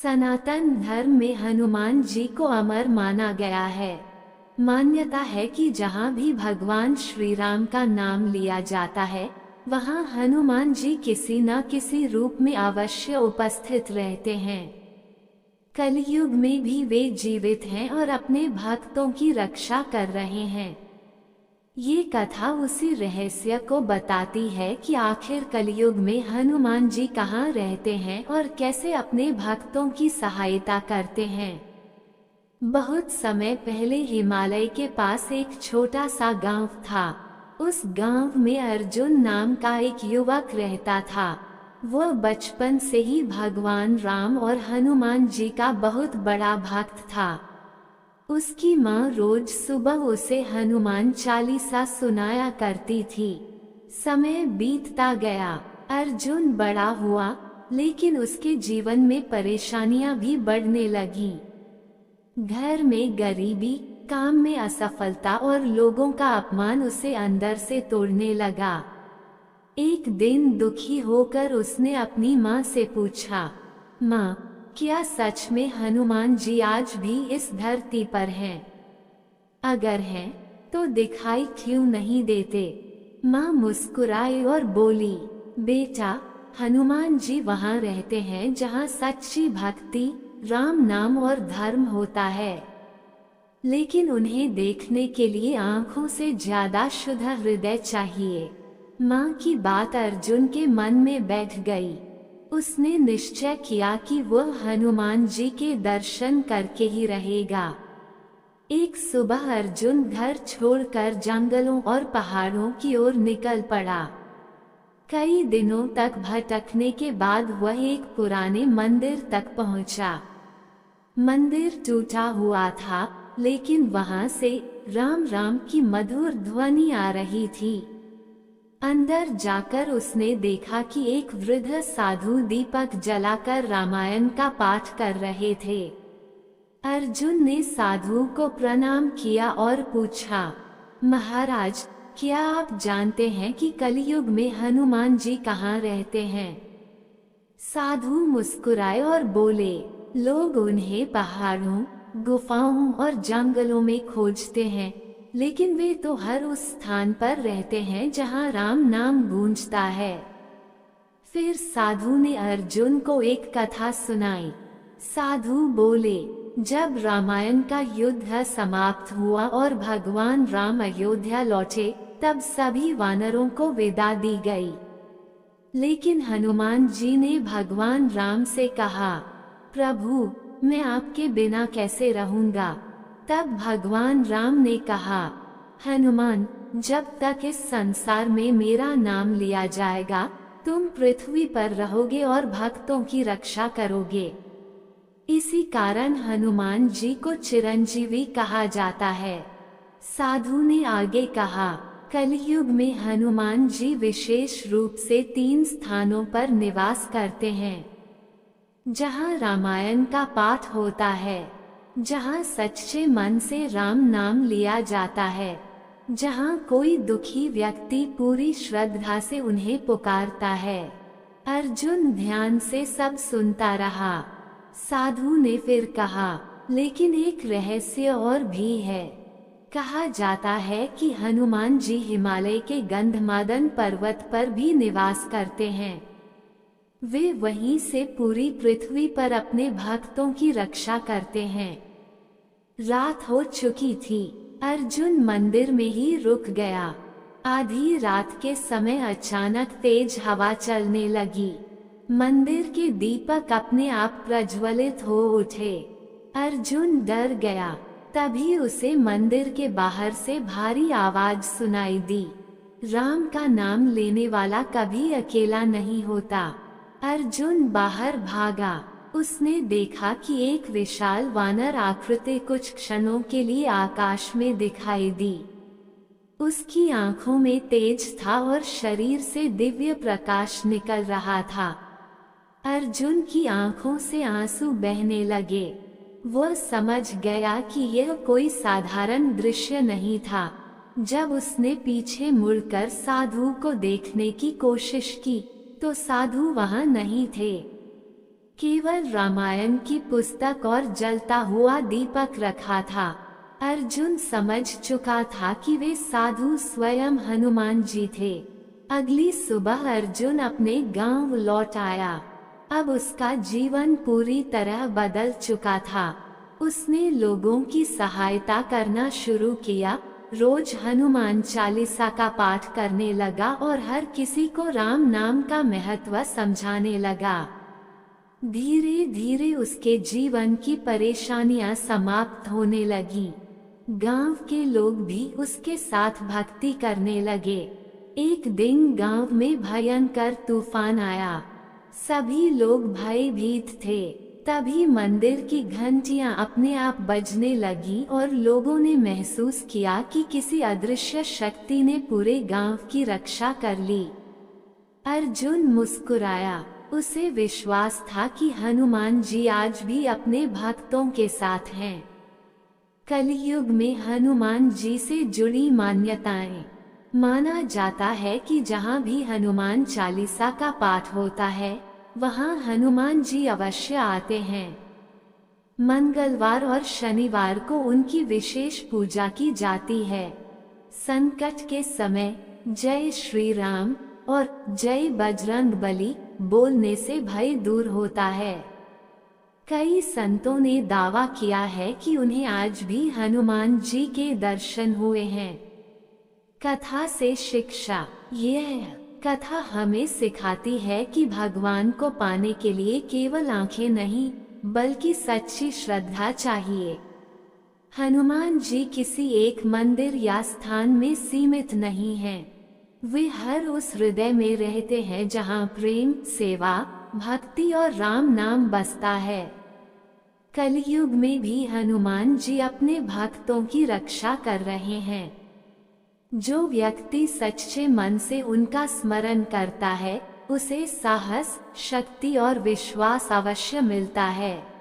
सनातन धर्म में हनुमान जी को अमर माना गया है। मान्यता है कि जहाँ भी भगवान श्री राम का नाम लिया जाता है, वहाँ हनुमान जी किसी न किसी रूप में अवश्य उपस्थित रहते हैं। कलयुग में भी वे जीवित हैं और अपने भक्तों की रक्षा कर रहे हैं। ये कथा उसी रहस्य को बताती है कि आखिर कलयुग में हनुमान जी कहाँ रहते हैं और कैसे अपने भक्तों की सहायता करते हैं। बहुत समय पहले हिमालय के पास एक छोटा सा गांव था। उस गांव में अर्जुन नाम का एक युवक रहता था। वह बचपन से ही भगवान राम और हनुमान जी का बहुत बड़ा भक्त था। उसकी माँ रोज सुबह उसे हनुमान चालीसा सुनाया करती थी। समय बीतता गया, अर्जुन बड़ा हुआ, लेकिन उसके जीवन में परेशानियां भी बढ़ने लगीं। घर में गरीबी, काम में असफलता और लोगों का अपमान उसे अंदर से तोड़ने लगा। एक दिन दुखी होकर उसने अपनी माँ से पूछा, माँ, क्या सच में हनुमान जी आज भी इस धरती पर हैं? अगर हैं, तो दिखाई क्यों नहीं देते? माँ मुस्कुराई और बोली, बेटा, हनुमान जी वहाँ रहते हैं जहाँ सच्ची भक्ति, राम नाम और धर्म होता है। लेकिन उन्हें देखने के लिए आंखों से ज्यादा शुद्ध हृदय चाहिए। माँ की बात अर्जुन के मन में बैठ गई। उसने निश्चय किया कि वह हनुमान जी के दर्शन करके ही रहेगा। एक सुबह अर्जुन घर छोड़कर जंगलों और पहाड़ों की ओर निकल पड़ा। कई दिनों तक भटकने के बाद वह एक पुराने मंदिर तक पहुंचा। मंदिर टूटा हुआ था, लेकिन वहां से राम राम की मधुर ध्वनि आ रही थी। अंदर जाकर उसने देखा कि एक वृद्ध साधु दीपक जलाकर रामायण का पाठ कर रहे थे। अर्जुन ने साधु को प्रणाम किया और पूछा, महाराज, क्या आप जानते हैं कि कलयुग में हनुमान जी कहाँ रहते हैं? साधु मुस्कुराए और बोले, लोग उन्हें पहाड़ों, गुफाओं और जंगलों में खोजते हैं, लेकिन वे तो हर उस स्थान पर रहते हैं जहां राम नाम गूंजता है। फिर साधु ने अर्जुन को एक कथा सुनाई। साधु बोले, जब रामायण का युद्ध समाप्त हुआ और भगवान राम अयोध्या लौटे, तब सभी वानरों को विदा दी गई। लेकिन हनुमान जी ने भगवान राम से कहा, प्रभु, मैं आपके बिना कैसे रहूंगा? तब भगवान राम ने कहा, हनुमान, जब तक इस संसार में मेरा नाम लिया जाएगा, तुम पृथ्वी पर रहोगे और भक्तों की रक्षा करोगे। इसी कारण हनुमान जी को चिरंजीवी कहा जाता है। साधु ने आगे कहा, कलयुग में हनुमान जी विशेष रूप से 3 स्थानों पर निवास करते हैं, जहाँ रामायण का पाठ होता है, जहाँ सच्चे मन से राम नाम लिया जाता है, जहाँ कोई दुखी व्यक्ति पूरी श्रद्धा से उन्हें पुकारता है। अर्जुन ध्यान से सब सुनता रहा। साधु ने फिर कहा, लेकिन एक रहस्य और भी है। कहा जाता है कि हनुमान जी हिमालय के गंधमादन पर्वत पर भी निवास करते हैं। वे वहीं से पूरी पृथ्वी पर अपने भक्तों की रक्षा करते हैं। रात हो चुकी थी। अर्जुन मंदिर में ही रुक गया। आधी रात के समय अचानक तेज हवा चलने लगी। मंदिर के दीपक अपने आप प्रज्वलित हो उठे। अर्जुन डर गया। तभी उसे मंदिर के बाहर से भारी आवाज सुनाई दी, राम का नाम लेने वाला कभी अकेला नहीं होता। अर्जुन बाहर भागा। उसने देखा कि एक विशाल वानर आकृति कुछ क्षणों के लिए आकाश में दिखाई दी। उसकी आंखों में तेज था और शरीर से दिव्य प्रकाश निकल रहा था। अर्जुन की आंखों से आंसू बहने लगे। वह समझ गया कि यह कोई साधारण दृश्य नहीं था। जब उसने पीछे मुड़कर साधु को देखने की कोशिश की, तो साधु वहां नहीं थे। केवल रामायण की पुस्तक और जलता हुआ दीपक रखा था। अर्जुन समझ चुका था कि वे साधु स्वयं हनुमान जी थे। अगली सुबह अर्जुन अपने गांव लौट आया। अब उसका जीवन पूरी तरह बदल चुका था। उसने लोगों की सहायता करना शुरू किया, रोज हनुमान चालीसा का पाठ करने लगा और हर किसी को राम नाम का महत्व समझाने लगा। धीरे धीरे उसके जीवन की परेशानियां समाप्त होने लगी। गांव के लोग भी उसके साथ भक्ति करने लगे। एक दिन गांव में भयंकर तूफान आया। सभी लोग भयभीत थे। तभी मंदिर की घंटियां अपने आप बजने लगी और लोगों ने महसूस किया कि किसी अदृश्य शक्ति ने पूरे गांव की रक्षा कर ली। अर्जुन मुस्कुराया। उसे विश्वास था कि हनुमान जी आज भी अपने भक्तों के साथ हैं। कलयुग में हनुमान जी से जुड़ी मान्यताएं। माना जाता है कि जहाँ भी हनुमान चालीसा का पाठ होता है, वहाँ हनुमान जी अवश्य आते हैं। मंगलवार और शनिवार को उनकी विशेष पूजा की जाती है। संकट के समय जय श्री राम और जय बजरंग बली बोलने से भय दूर होता है। कई संतों ने दावा किया है कि उन्हें आज भी हनुमान जी के दर्शन हुए हैं। कथा से शिक्षा। यह कथा हमें सिखाती है कि भगवान को पाने के लिए केवल आंखें नहीं, बल्कि सच्ची श्रद्धा चाहिए। हनुमान जी किसी एक मंदिर या स्थान में सीमित नहीं हैं। वे हर उस हृदय में रहते हैं जहां प्रेम, सेवा, भक्ति और राम नाम बसता है। कलयुग में भी हनुमान जी अपने भक्तों की रक्षा कर रहे हैं। जो व्यक्ति सच्चे मन से उनका स्मरण करता है, उसे साहस, शक्ति और विश्वास अवश्य मिलता है।